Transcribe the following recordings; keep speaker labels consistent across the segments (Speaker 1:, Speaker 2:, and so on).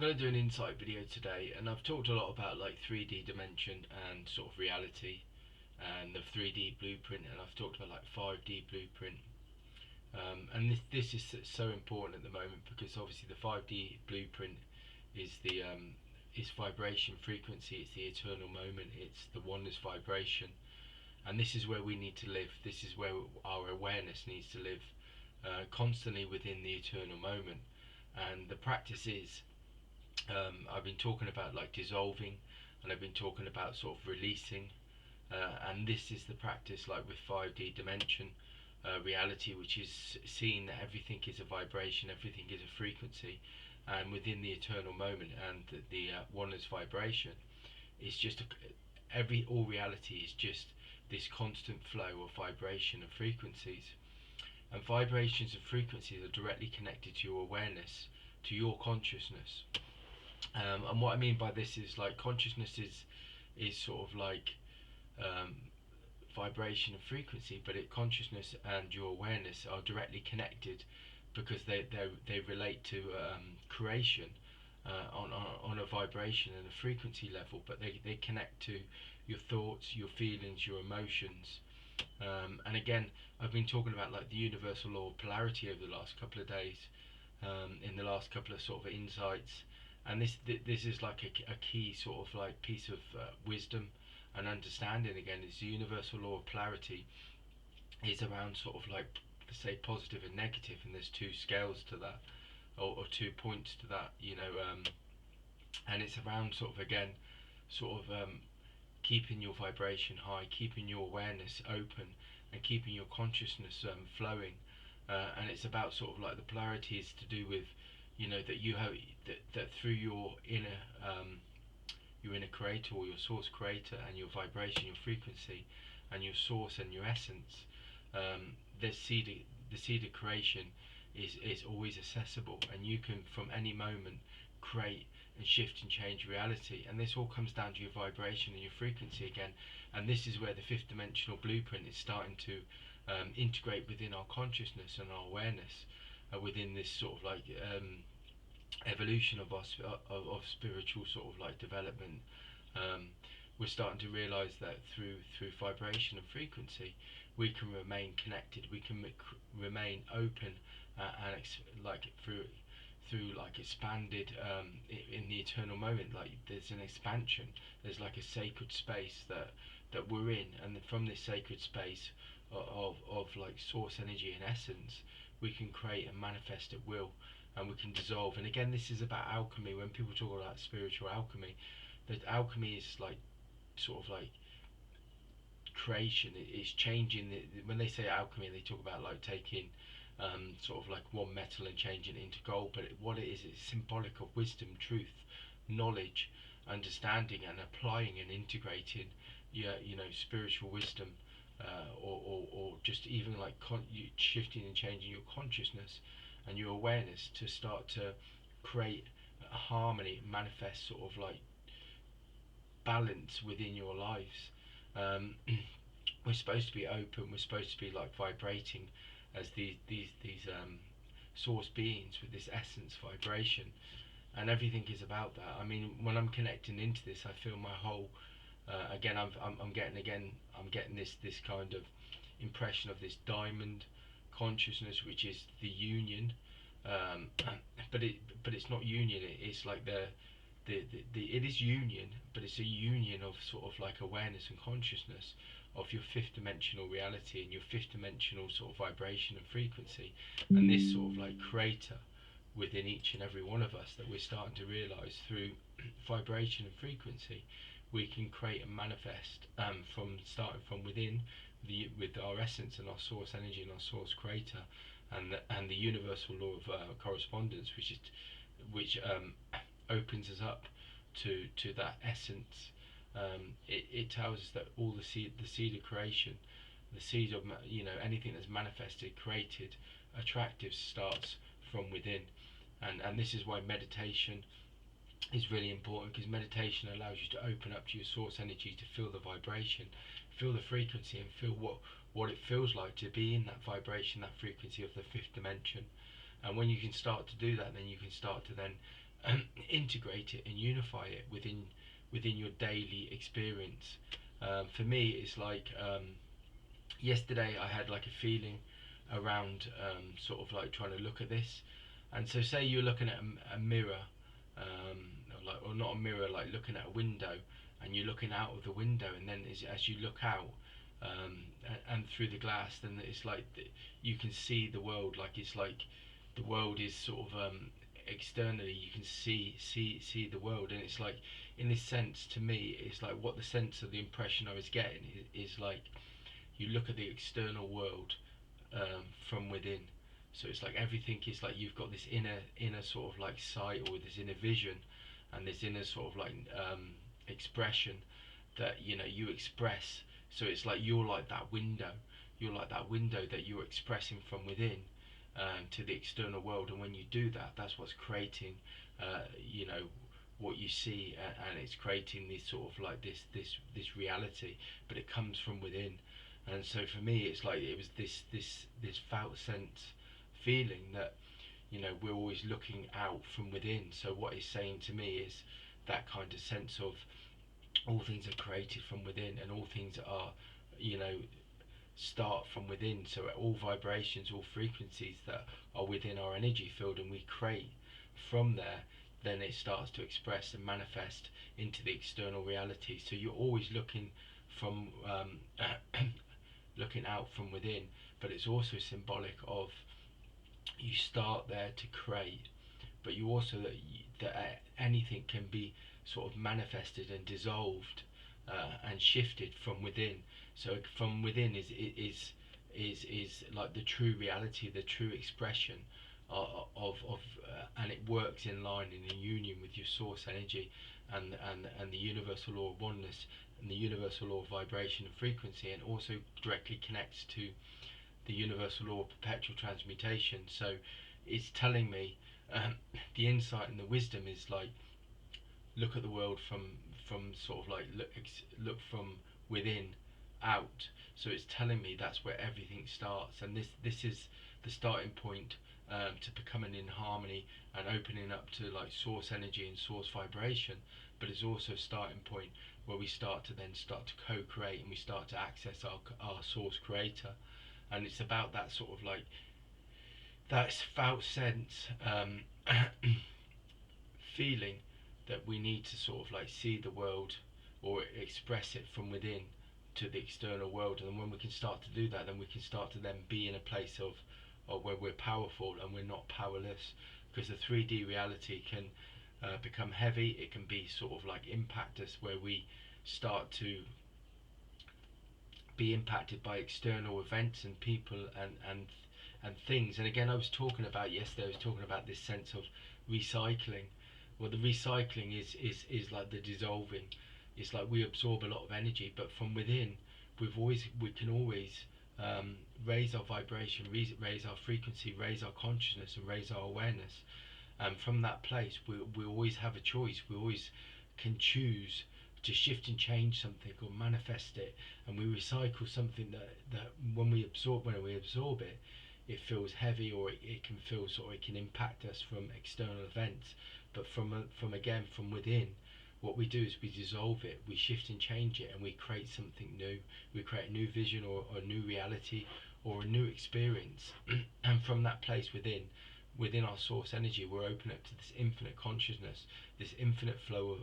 Speaker 1: going to do an insight video today, and I've talked a lot about like 3D dimension and sort of reality and the 3D blueprint, and I've talked about like 5D blueprint. And this is so important at the moment because obviously the 5D blueprint is the is vibration frequency, it's the eternal moment, it's the oneness vibration, and this is where we need to live. This is where our awareness needs to live constantly within the eternal moment. And the practice is I've been talking about like dissolving, and I've been talking about sort of releasing, and this is the practice like with 5D dimension reality, which is seeing that everything is a vibration, everything is a frequency, and within the eternal moment and the oneness vibration is just all reality is just this constant flow of vibration and frequencies. And vibrations and frequencies are directly connected to your awareness, to your consciousness. And what I mean by this is like consciousness is sort of like um, vibration and frequency, but consciousness and your awareness are directly connected because they relate to creation on a vibration and a frequency level, but they connect to your thoughts, your feelings, your emotions. And again, I've been talking about like the universal law of polarity over the last couple of days, in the last couple of sort of insights, and this is like a key sort of like piece of wisdom and understanding. Again, is the universal law of polarity is around sort of like, say, positive and negative, and there's two scales to that, or 2 points to that, and it's around sort of again sort of keeping your vibration high, keeping your awareness open, and keeping your consciousness flowing. And it's about sort of like the polarity is to do with, that you have that through your inner creator or your source creator and your vibration, your frequency, and your source and your essence. The seed of creation is always accessible, and you can from any moment create and shift and change reality. And this all comes down to your vibration and your frequency again. And this is where the fifth dimensional blueprint is starting to integrate within our consciousness and our awareness, within this sort of like evolution of our of spiritual sort of like development. We're starting to realize that through vibration and frequency we can remain connected, we can remain open, and like through like expanded in the eternal moment. Like there's an expansion, there's like a sacred space that we're in, and from this sacred space of like source energy and essence, we can create and manifest at will, and we can dissolve. And again, this is about alchemy. When people talk about spiritual alchemy, that alchemy is like sort of like creation. It's changing when they say alchemy, they talk about like taking sort of like one metal and changing it into gold, but what it is, it's symbolic of wisdom, truth, knowledge, understanding, and applying and integrating spiritual wisdom, or just even like shifting and changing your consciousness and your awareness to start to create a harmony, manifest sort of like balance within your lives. um, we're supposed to be open, we're supposed to be like vibrating as these source beings with this essence vibration, and everything is about that. I mean, when I'm connecting into this, I feel my whole again I'm getting this kind of impression of this diamond consciousness, which is the union. um, but it's not union, it's like it is union, but it's a union of sort of like awareness and consciousness of your fifth dimensional reality and your fifth dimensional sort of vibration and frequency, and this sort of like creator within each and every one of us that we're starting to realize through vibration and frequency. We can create and manifest from starting from within with our essence and our source energy and our source creator, and the universal law of correspondence, which opens us up to that essence. It tells us that all the seed of creation, the seed of anything that's manifested, created, attractive, starts from within. And this is why meditation is really important, because meditation allows you to open up to your source energy, to feel the vibration, feel the frequency, and feel what it feels like to be in that vibration, that frequency of the fifth dimension. And when you can start to do that, then you can start to then integrate it and unify it within your daily experience. For me, it's like yesterday I had like a feeling around sort of like trying to look at this, and so say you're looking at a mirror, or not a mirror, like looking at a window, and you're looking out of the window, and then as you look out, and through the glass, then it's like you can see the world, like it's like the world is sort of externally, you can see the world, and it's like, in this sense, to me, it's like what the sense of the impression I was getting is like you look at the external world from within. So it's like everything is like you've got this inner sort of like sight, or this inner vision, and this inner sort of like expression that you express. So it's like you're like that window. You're like that window that you're expressing from within to the external world, and when you do that, that's what's creating, you know, what you see, and it's creating this sort of like this reality, but it comes from within. And so for me, it's like it was this felt sense feeling that we're always looking out from within. So what it's saying to me is that kind of sense of all things are created from within, and all things are, you know, start from within. So all vibrations, all frequencies that are within our energy field, and we create from there, then it starts to express and manifest into the external reality. So you're always looking from looking out from within, but it's also symbolic of you start there to create, but you also that anything can be sort of manifested and dissolved and shifted from within. So from within is like the true reality, the true expression of and it works in line and in union with your source energy, and the universal law of oneness, and the universal law of vibration and frequency, and also directly connects to the universal law of perpetual transmutation. So it's telling me the insight and the wisdom is like, look at the world from sort of like look from within out. So it's telling me that's where everything starts, and this is the starting point to becoming in harmony and opening up to like source energy and source vibration. But it's also a starting point where we start to co-create, and we start to access our source creator. And it's about that sort of like that felt sense feeling that we need to sort of like see the world or express it from within to the external world. And when we can start to do that, then we can start to then be in a place of where we're powerful and we're not powerless, because the 3D reality can become heavy. It can be sort of like impact us, where we start to be impacted by external events and people and things. And again, I was talking about yesterday, I was talking about this sense of recycling. Well, the recycling is like the dissolving. It's like we absorb a lot of energy, but from within, we can always raise our vibration, raise our frequency, raise our consciousness, and raise our awareness. And from that place, we always have a choice. We always can choose to shift and change something or manifest it, and we recycle something that when we absorb it, it feels heavy, or it can feel sort of, it can impact us from external events. But from within, what we do is we dissolve it, we shift and change it, and we create something new. We create a new vision, or a new reality, or a new experience. And from that place within our source energy, we're open up to this infinite consciousness, this infinite flow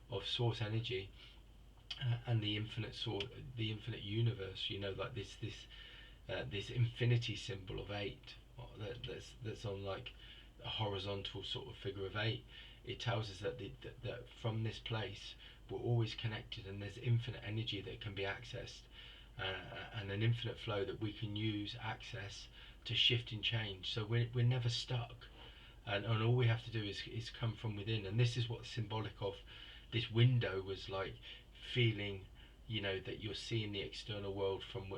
Speaker 1: of source energy, and the infinite universe. Like this infinity symbol of 8, that's on like a horizontal sort of figure of 8. It tells us that from this place we're always connected, and there's infinite energy that can be accessed, and an infinite flow that we can access to shift and change. So we're never stuck, and all we have to do is come from within. And this is what's symbolic of this window, was like feeling, that you're seeing the external world from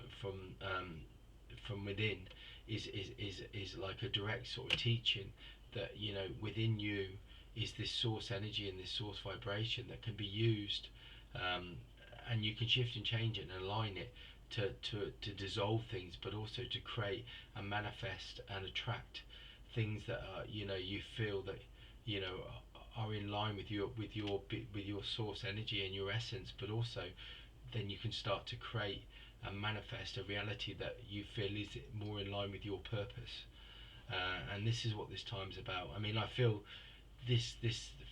Speaker 1: within, is like a direct sort of teaching that within you is this source energy and this source vibration that can be used, and you can shift and change it and align it to dissolve things, but also to create and manifest and attract things that are, you feel that you know, are in line with your source energy and your essence, but also then you can start to create and manifest a reality that you feel is more in line with your purpose. And this is what this time is about. I mean, I feel this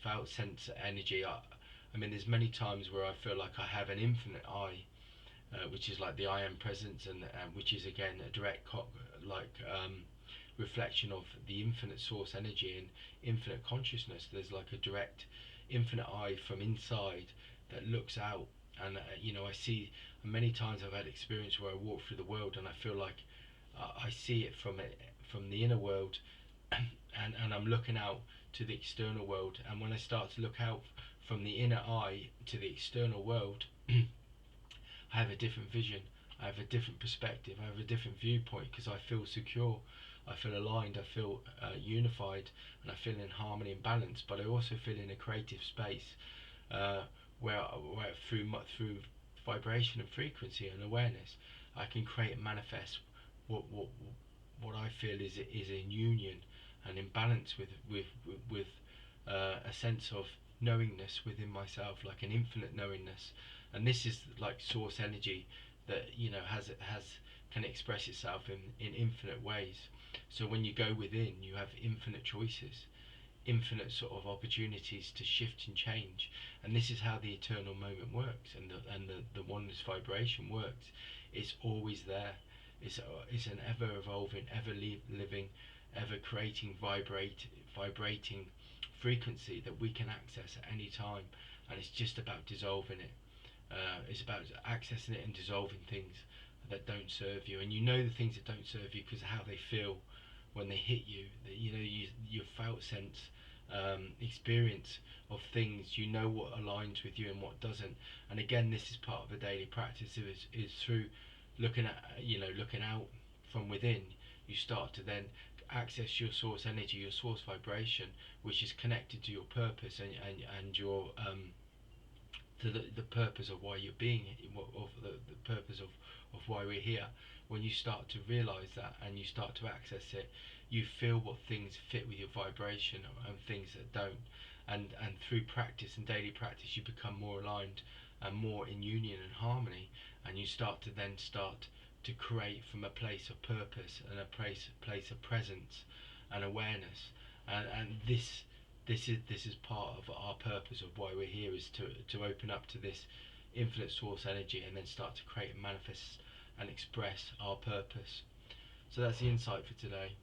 Speaker 1: felt sense energy. I mean, there's many times where I feel like I have an infinite I, which is like the I am presence, and which is again a direct reflection of the infinite source energy and infinite consciousness. There's like a direct infinite I from inside that looks out, and you know, I see many times I've had experience where I walk through the world and I feel like I see it from the inner world, and I'm looking out to the external world. And when I start to look out from the inner eye to the external world, I have a different vision, I have a different perspective, I have a different viewpoint, because I feel secure, I feel aligned, I feel unified, and I feel in harmony and balance. But I also feel in a creative space, uh, where through vibration and frequency and awareness, I can create and manifest what what what I feel is in union and in balance with a sense of knowingness within myself, like an infinite knowingness. And this is like source energy that, you know, has can express itself in infinite ways. So when you go within, you have infinite choices, infinite sort of opportunities to shift and change. And this is how the eternal moment works, and the oneness vibration works. It's always there. It's an ever evolving, ever living, ever creating, vibrating frequency that we can access at any time. And it's just about dissolving it. It's about accessing it and dissolving things that don't serve you. And you know the things that don't serve you because of how they feel when they hit you. That, you know, your felt sense, experience of things. You know what aligns with you and what doesn't. And again, this is part of the daily practice. Is through looking at, you know, looking out from within. You start to then access your source energy, your source vibration, which is connected to your purpose and your to the purpose of why you're being, of the purpose of why we're here. When you start to realize that and you start to access it, you feel what things fit with your vibration and things that don't. And through practice and daily practice, you become more aligned and more in union and harmony, and you start to create from a place of purpose and a place of presence and awareness. And this is part of our purpose of why we're here, is to open up to this infinite source energy and then start to create and manifest and express our purpose. So that's the insight for today.